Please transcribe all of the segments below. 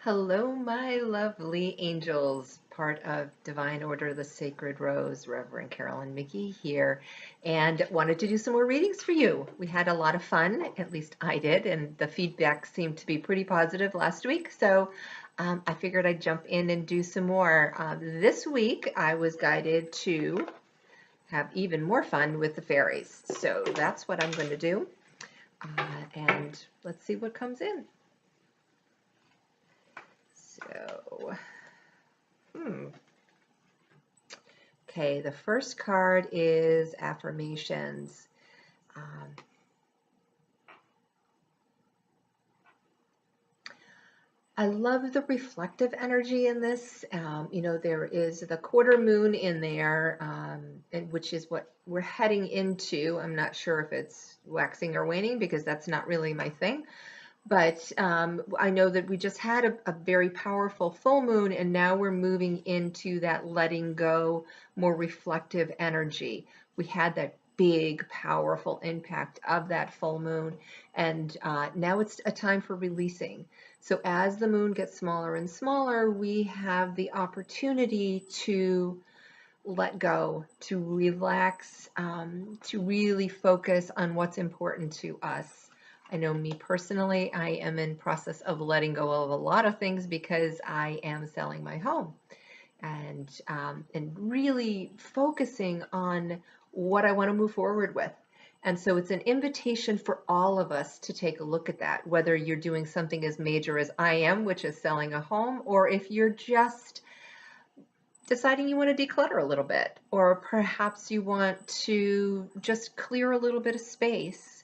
Hello, my lovely angels, part of Divine Order, the Sacred Rose, Reverend Carolyn Mickey here, and wanted to do some more readings for you. We had a lot of fun, at least I did, and the feedback seemed to be pretty positive last week, so I figured I'd jump in and do some more. This week, I was guided to have even more fun with the fairies, so that's what I'm going to do, and let's see what comes in. So, okay, the first card is affirmations. I love the reflective energy in this. There is the quarter moon in there, which is what we're heading into. I'm not sure if it's waxing or waning because that's not really my thing. But I know that we just had a very powerful full moon, and now we're moving into that letting go, more reflective energy. We had that big, powerful impact of that full moon, and now it's a time for releasing. So as the moon gets smaller and smaller, we have the opportunity to let go, to relax, to really focus on what's important to us. I know me personally, I am in process of letting go of a lot of things because I am selling my home and really focusing on what I want to move forward with. And so it's an invitation for all of us to take a look at that, whether you're doing something as major as I am, which is selling a home, or if you're just deciding you want to declutter a little bit, or perhaps you want to just clear a little bit of space.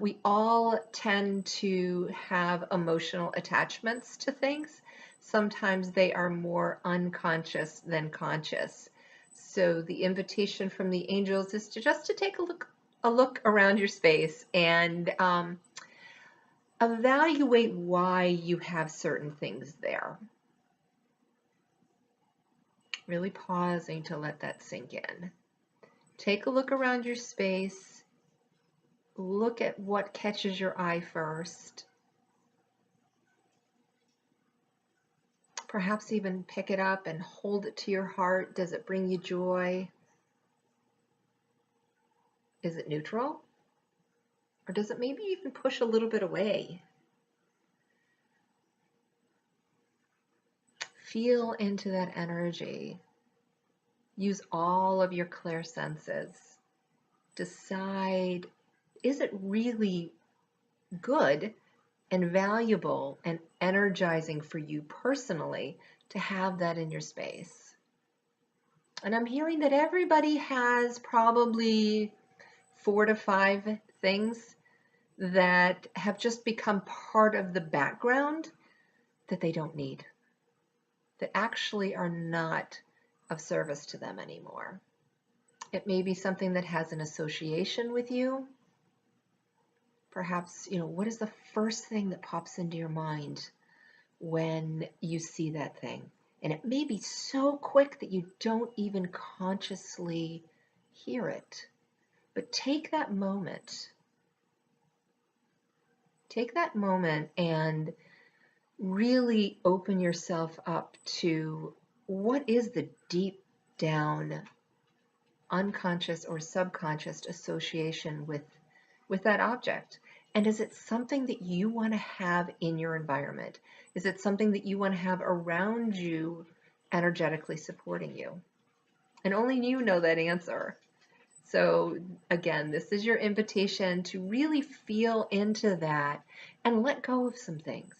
We all tend to have emotional attachments to things. Sometimes they are more unconscious than conscious. So the invitation from the angels is to just to take a look around your space and evaluate why you have certain things there. Really pausing to let that sink in. Take a look around your space. Look at what catches your eye first. Perhaps even pick it up and hold it to your heart. Does it bring you joy? Is it neutral? Or does it maybe even push a little bit away? Feel into that energy. Use all of your clear senses. Decide, is it really good and valuable and energizing for you personally to have that in your space? And I'm hearing that everybody has probably 4 to 5 things that have just become part of the background that they don't need, that actually are not of service to them anymore. It may be something that has an association with you. Perhaps, what is the first thing that pops into your mind when you see that thing? And it may be so quick that you don't even consciously hear it. But take that moment. Take that moment and really open yourself up to what is the deep down unconscious or subconscious association with that object. And is it something that you want to have in your environment? Is it something that you want to have around you, energetically supporting you? And only you know that answer. So again, this is your invitation to really feel into that and let go of some things.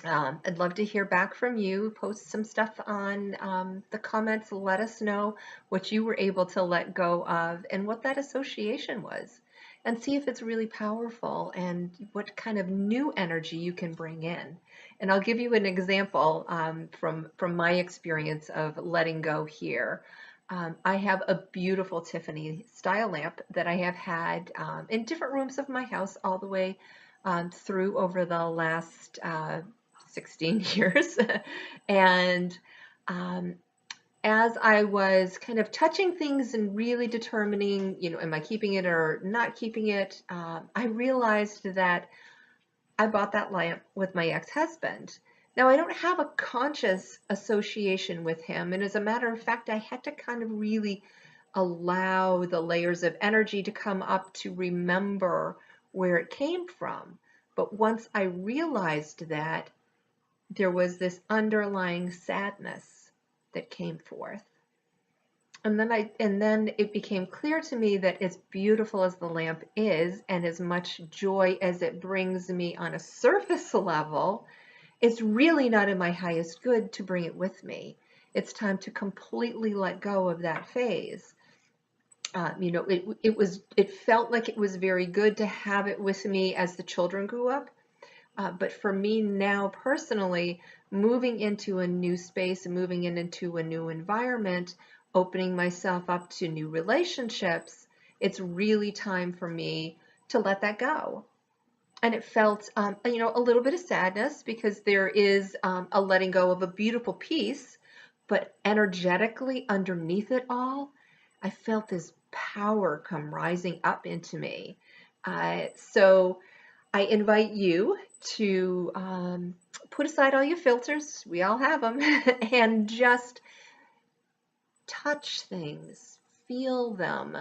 I'd love to hear back from you. Post some stuff on the comments. Let us know what you were able to let go of and what that association was, and see if it's really powerful and what kind of new energy you can bring in. And I'll give you an example from my experience of letting go here. I have a beautiful Tiffany style lamp that I have had in different rooms of my house all the way through over the last 16 years. And as I was kind of touching things and really determining, am I keeping it or not keeping it, I realized that I bought that lamp with my ex-husband. Now, I don't have a conscious association with him, and as a matter of fact, I had to kind of really allow the layers of energy to come up to remember where it came from. But once I realized that, there was this underlying sadness that came forth. And then it became clear to me that as beautiful as the lamp is, and as much joy as it brings me on a surface level, it's really not in my highest good to bring it with me. It's time to completely let go of that phase. It felt like it was very good to have it with me as the children grew up. But for me now personally, moving into a new space and moving into a new environment, opening myself up to new relationships, it's really time for me to let that go. And it felt, a little bit of sadness because there is a letting go of a beautiful piece, but energetically underneath it all, I felt this power come rising up into me. So I invite you to put aside all your filters, we all have them, and just touch things, feel them,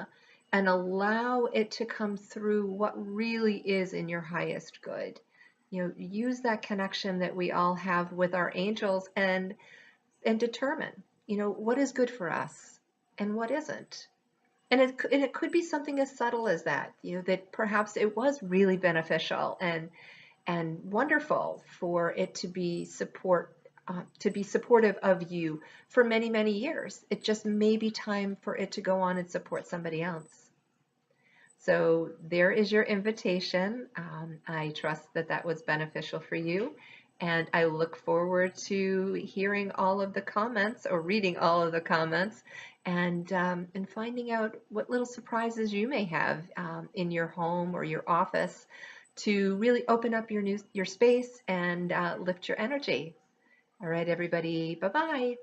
and allow it to come through what really is in your highest good. Use that connection that we all have with our angels and determine, what is good for us and what isn't. And it could be something as subtle as that, that perhaps it was really beneficial and wonderful for it to be supportive of you for many, many years. It just may be time for it to go on and support somebody else. So there is your invitation. I trust that that was beneficial for you. And I look forward to hearing all of the comments or reading all of the comments and finding out what little surprises you may have in your home or your office to really open up your space and lift your energy. All right, everybody. Bye-bye.